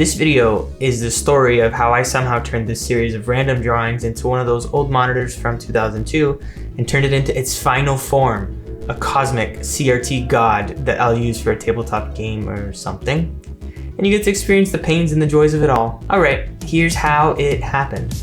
This video is the story of how I somehow turned this series of random drawings into one of those old monitors from 2002 and turned it into its final form, a cosmic CRT god that I'll use for a tabletop game or something. And you get to experience the pains and the joys of it all. All right, here's how it happened.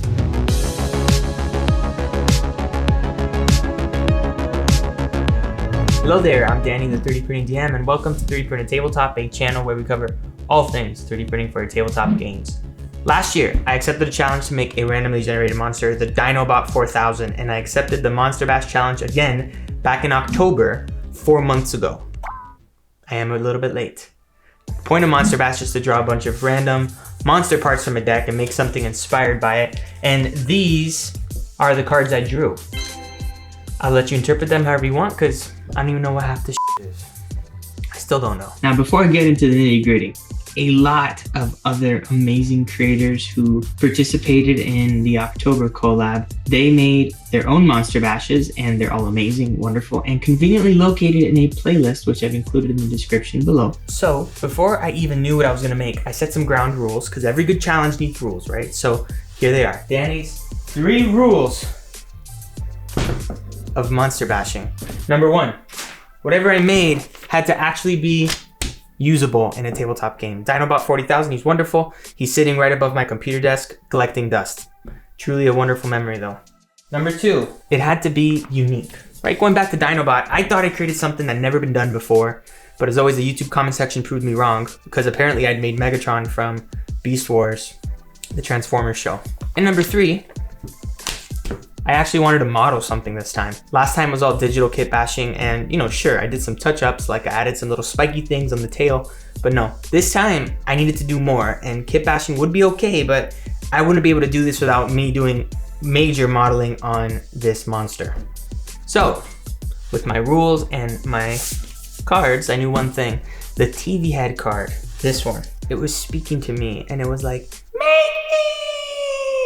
Hello there, I'm Danny the 3D Printing DM, and welcome to 3D Printing Tabletop, a channel where we cover all things 3D printing for tabletop games. Last year, I accepted a challenge to make a randomly generated monster, the Dinobot 4000, and I accepted the Monster Bash challenge again back in October, 4 months ago. I am a little bit late. The point of Monster Bash is to draw a bunch of random monster parts from a deck and make something inspired by it, and these are the cards I drew. I'll let you interpret them however you want, because I don't even know what half this is. I still don't know. Now, before I get into the nitty-gritty, a lot of other amazing creators who participated in the October collab, they made their own Monster Bashes, and they're all amazing, wonderful, and conveniently located in a playlist, which I've included in the description below. So, before I even knew what I was gonna make, I set some ground rules, because every good challenge needs rules, right? So, here they are. Danny's 3 rules of monster bashing. Number 1, whatever I made had to actually be usable in a tabletop game. Dinobot 40,000, he's wonderful. He's sitting right above my computer desk collecting dust. Truly a wonderful memory though. Number 2, it had to be unique. Right, going back to Dinobot, I thought I created something that had never been done before, but as always the YouTube comment section proved me wrong, because apparently I'd made Megatron from Beast Wars, the Transformers show. And number 3, I actually wanted to model something this time. Last time was all digital kit bashing, and sure, I did some touch-ups, like I added some little spiky things on the tail, but no, this time I needed to do more, and kit bashing would be okay, but I wouldn't be able to do this without me doing major modeling on this monster. So, with my rules and my cards, I knew one thing. The TV head card, this one, it was speaking to me, and it was like, make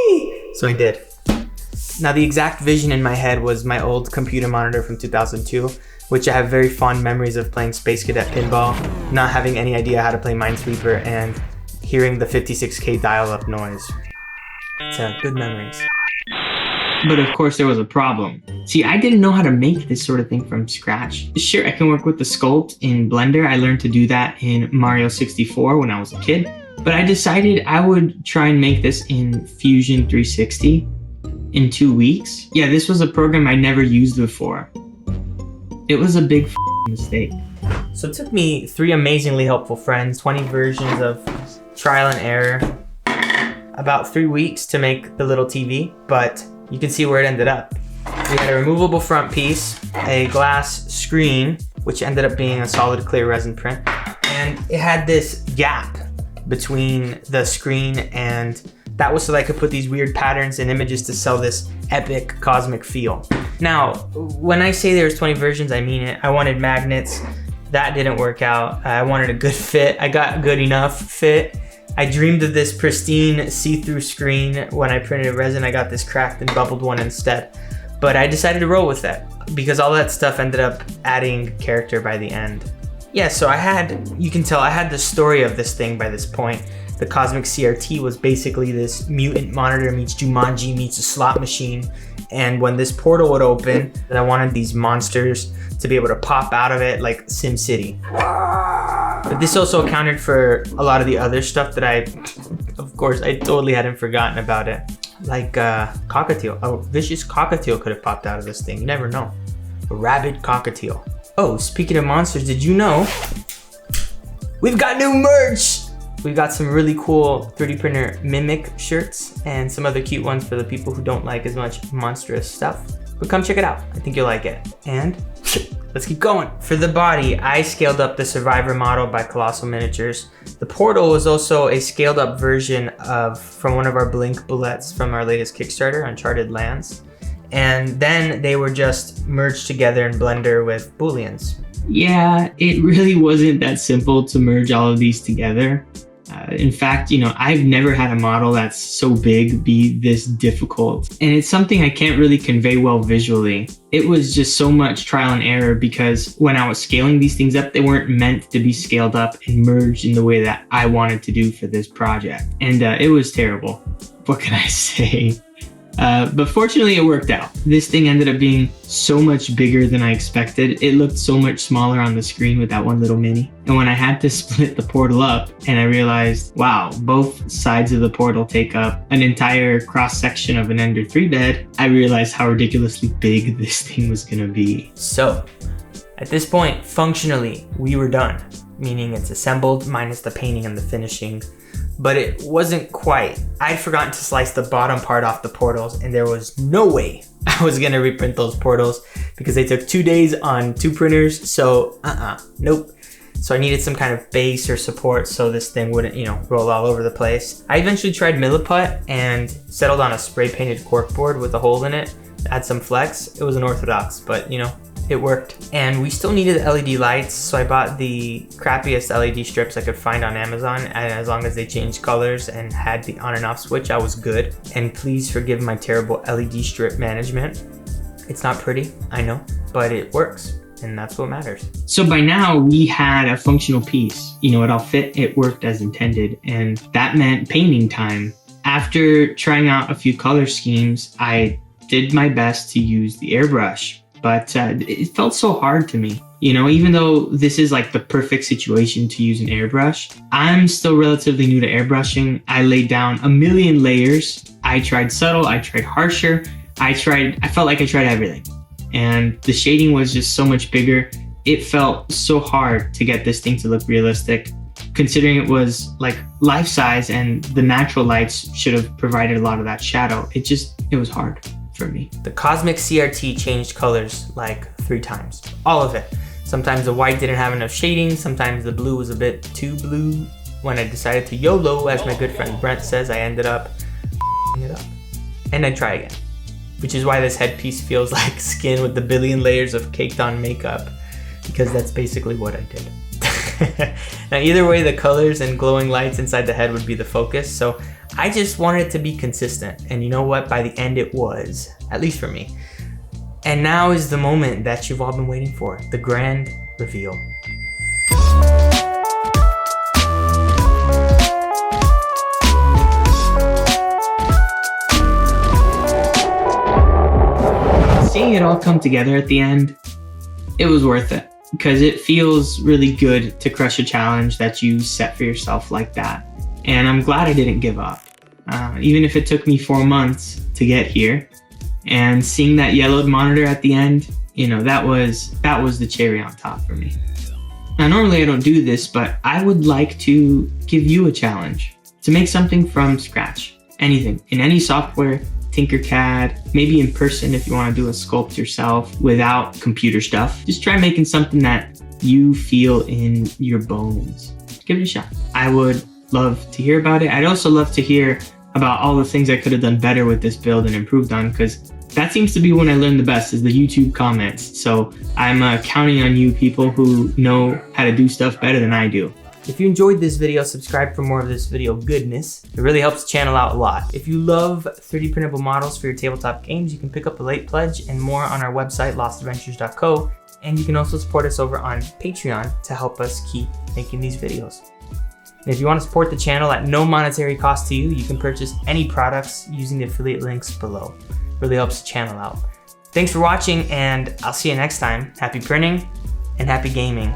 me! So I did. Now the exact vision in my head was my old computer monitor from 2002, which I have very fond memories of playing Space Cadet Pinball, not having any idea how to play Minesweeper, and hearing the 56K dial-up noise. So, good memories. But of course there was a problem. See, I didn't know how to make this sort of thing from scratch. Sure, I can work with the sculpt in Blender. I learned to do that in Mario 64 when I was a kid. But I decided I would try and make this in Fusion 360. In 2 weeks? Yeah, this was a program I never used before. It was a big mistake. So it took me 3 amazingly helpful friends, 20 versions of trial and error, about 3 weeks to make the little TV, but you can see where it ended up. We had a removable front piece, a glass screen, which ended up being a solid clear resin print, and it had this gap between the screen, and that was so that I could put these weird patterns and images to sell this epic cosmic feel. Now, when I say there's 20 versions, I mean it. I wanted magnets. That didn't work out. I wanted a good fit. I got a good enough fit. I dreamed of this pristine see-through screen. When I printed resin, I got this cracked and bubbled one instead. But I decided to roll with that because all that stuff ended up adding character by the end. Yeah, so you can tell I had the story of this thing by this point. The Cosmic CRT was basically this mutant monitor meets Jumanji meets a slot machine. And when this portal would open, I wanted these monsters to be able to pop out of it like SimCity. But this also accounted for a lot of the other stuff that of course, I totally hadn't forgotten about it. Like cockatiel. A vicious cockatiel could have popped out of this thing. You never know. A rabid cockatiel. Oh, speaking of monsters, did you know we've got new merch? We've got some really cool 3D printer mimic shirts and some other cute ones for the people who don't like as much monstrous stuff. But come check it out. I think you'll like it. And let's keep going. For the body, I scaled up the Survivor model by Colossal Miniatures. The portal was also a scaled up version from one of our Blink bullets from our latest Kickstarter, Uncharted Lands. And then they were just merged together in Blender with booleans. Yeah, it really wasn't that simple to merge all of these together. In fact, I've never had a model that's so big be this difficult. And it's something I can't really convey well visually. It was just so much trial and error because when I was scaling these things up, they weren't meant to be scaled up and merged in the way that I wanted to do for this project. And it was terrible. What can I say? But fortunately it worked out. This thing ended up being so much bigger than I expected. It looked so much smaller on the screen with that one little mini. And when I had to split the portal up and I realized, wow, both sides of the portal take up an entire cross section of an Ender 3 bed, I realized how ridiculously big this thing was gonna be. So at this point, functionally, we were done, meaning it's assembled minus the painting and the finishing. But it wasn't quite. I'd forgotten to slice the bottom part off the portals, and there was no way I was gonna reprint those portals because they took 2 days on 2 printers, so nope. So I needed some kind of base or support so this thing wouldn't, roll all over the place. I eventually tried Milliput and settled on a spray painted corkboard with a hole in it, add some flex. It was unorthodox, but it worked. And we still needed LED lights, so I bought the crappiest LED strips I could find on Amazon, and as long as they changed colors and had the on and off switch, I was good. And please forgive my terrible LED strip management. It's not pretty, I know, but it works, and that's what matters. So by now we had a functional piece. It all fit, it worked as intended, and that meant painting time. After trying out a few color schemes, I did my best to use the airbrush. But it felt so hard to me. Even though this is like the perfect situation to use an airbrush, I'm still relatively new to airbrushing. I laid down a million layers. I tried subtle, I tried harsher. I felt like I tried everything. And the shading was just so much bigger. It felt so hard to get this thing to look realistic, considering it was like life size and the natural lights should have provided a lot of that shadow. It was hard. For me. The Cosmic CRT changed colors like 3 times. All of it. Sometimes the white didn't have enough shading, sometimes the blue was a bit too blue. When I decided to YOLO, as my good friend Brent says, I ended up it up. And I'd try again. Which is why this headpiece feels like skin with the billion layers of caked on makeup, because that's basically what I did. Now either way, the colors and glowing lights inside the head would be the focus, so I just wanted it to be consistent, and you know what? By the end it was, at least for me. And now is the moment that you've all been waiting for, the grand reveal. Seeing it all come together at the end, it was worth it, because it feels really good to crush a challenge that you set for yourself like that. And I'm glad I didn't give up, even if it took me 4 months to get here. And seeing that yellowed monitor at the end, that was the cherry on top for me. Now, normally I don't do this, but I would like to give you a challenge to make something from scratch. Anything, in any software, Tinkercad, maybe in person if you want to do a sculpt yourself without computer stuff. Just try making something that you feel in your bones. Give it a shot. I would love to hear about it. I'd also love to hear about all the things I could have done better with this build and improved on, because that seems to be when I learn the best, is the YouTube comments. So I'm counting on you people who know how to do stuff better than I do. If you enjoyed this video, subscribe for more of this video goodness. It really helps the channel out a lot. If you love 3D printable models for your tabletop games, you can pick up a late pledge and more on our website, lostadventures.co. And you can also support us over on Patreon to help us keep making these videos. And if you want to support the channel at no monetary cost to you, you can purchase any products using the affiliate links below. It really helps the channel out. Thanks for watching, and I'll see you next time. Happy printing and happy gaming.